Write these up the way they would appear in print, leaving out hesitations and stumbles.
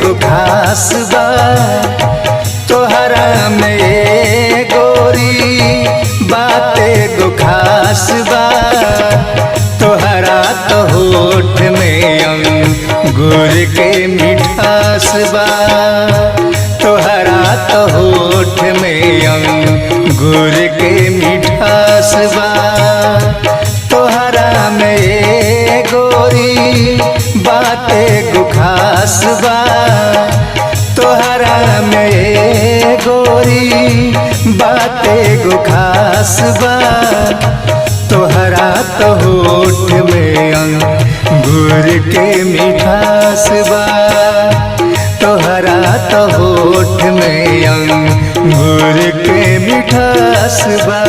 गो खास बा तोहरा में गोरी बाते गो खास बा तोहरा तो होठ में अंगूर के मिठास बा तोहरा तो होठ में अंगूर के मिठास बा तोहरा में गोरी बाते गो खास बा तोहरा में गोरी बाते गो खास बा तोहरा तो होठ में अंगूर के मिठास बा तोहरा तो होठ में अंगूर के मिठास बा।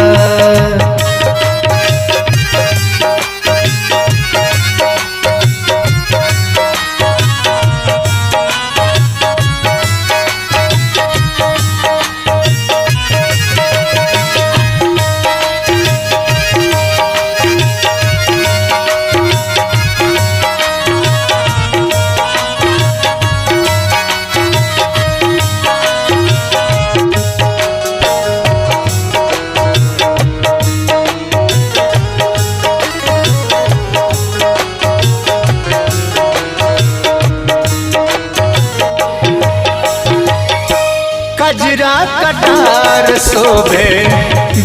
कजरा कटार शोभे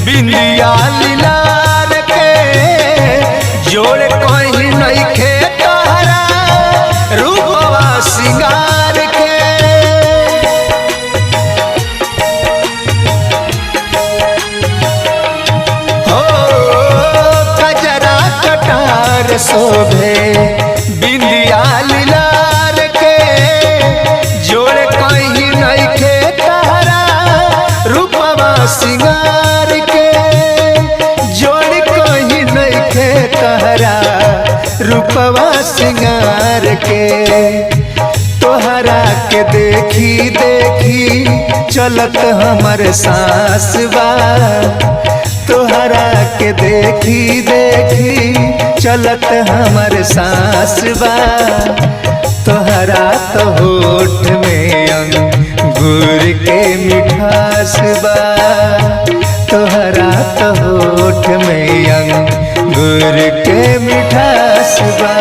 बिंदिया लीलार के जोड़ कोई नइखे तोहरा रूपवा सिंगार के हो कजरा कटार शोभे बिंदिया लीलार के जोड़ कोई नइखे सिंगार के जोड़ कोई नइखे तहरा रूपवा सिंगार के तोहरा के देखी देखी चलत हमर सांस बा तोहरा के देखी देखी चलत हमर सांस बा तोहरा तो होठ में अंगूर के मिठास बा तोहरा तो होठ में अंगूर के मिठास बा।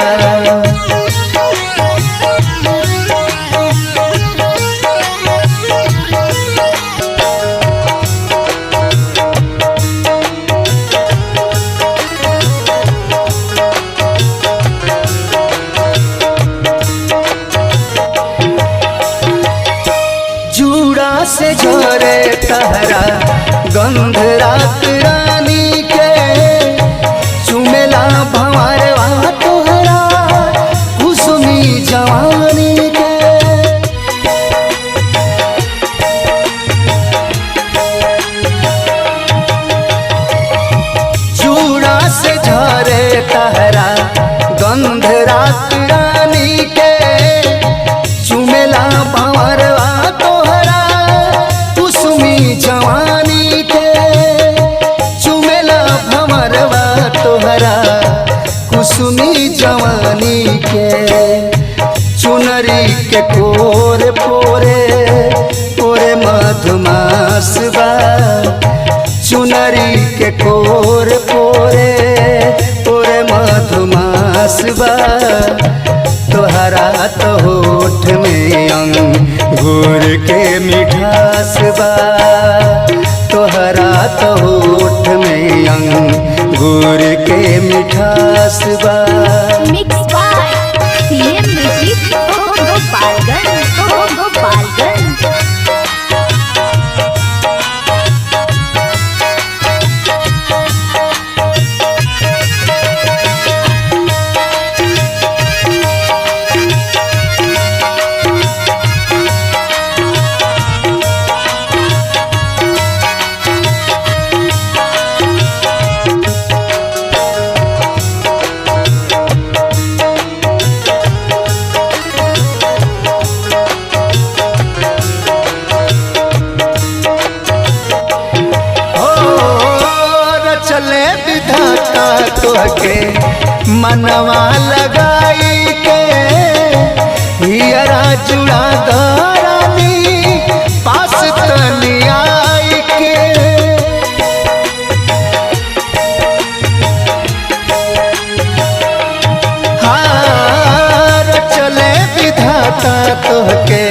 से झरे तहरा गंध रात रानी के चुमेला भंवरवा तोहरा कुसुमी जवानी के चूड़ा से झरे तहरा गंध रात रानी के चुमेला भंवरवा जवानी के चुमेला भंवरवा तोहरा कुसुमी जवानी के चुनरी के कोरे पोरे पोरे मधुमास बा चुनरी के कोरे पोरे पोरे मधुमास बा तोहरा तो होठ में अंगूर के मिठास बा तोहरा तो होठ में अंगूर के मिठास बा। Mix by CM music Gopalganj Gopalganj. तोहके मनवा लगाई के हियरा जुड़ा दारानी पास तनी आई के। हार चले विधाता तोहके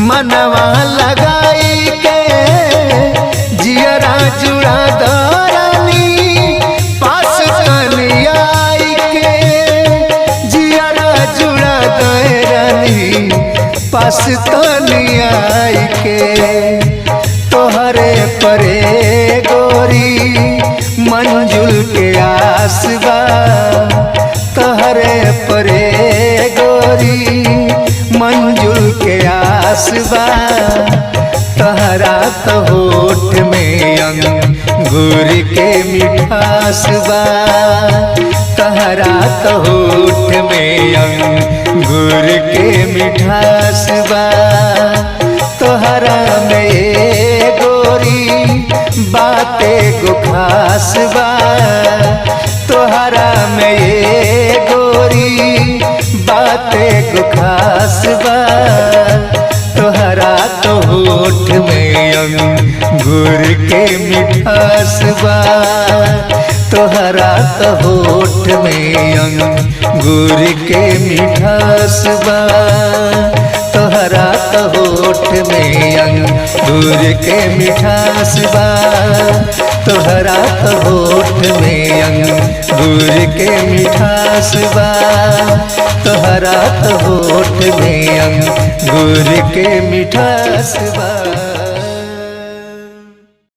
मनवा लगाई के, जियरा जुड़ा दारानी पास तनी आई के, जियरा जुड़ा दारानी पास तनी आई के। तोहरे परे गोरी मंजुल के आसबा, तोहरे परे गोरी मंजुल के आसबा, तहरा तो होठ में अंगूर के मिठास बा, तहरा तो होठ में अंगूर के मिठास बा। तोहरा में गोरी बातें गो खास बा, तोहरा में गोरी बातें गो खास बा। तोहरा तो होठ में अंगूर के मिठास बा, तोहरा तो होठ में अंगूर के मिठास बा, तोहरा तो होठ में अंगूर के मिठास बा, तोहरा तो होठ में अंगूर के मिठास बा, तोहरा तो होठ में अंगूर के मिठास बा।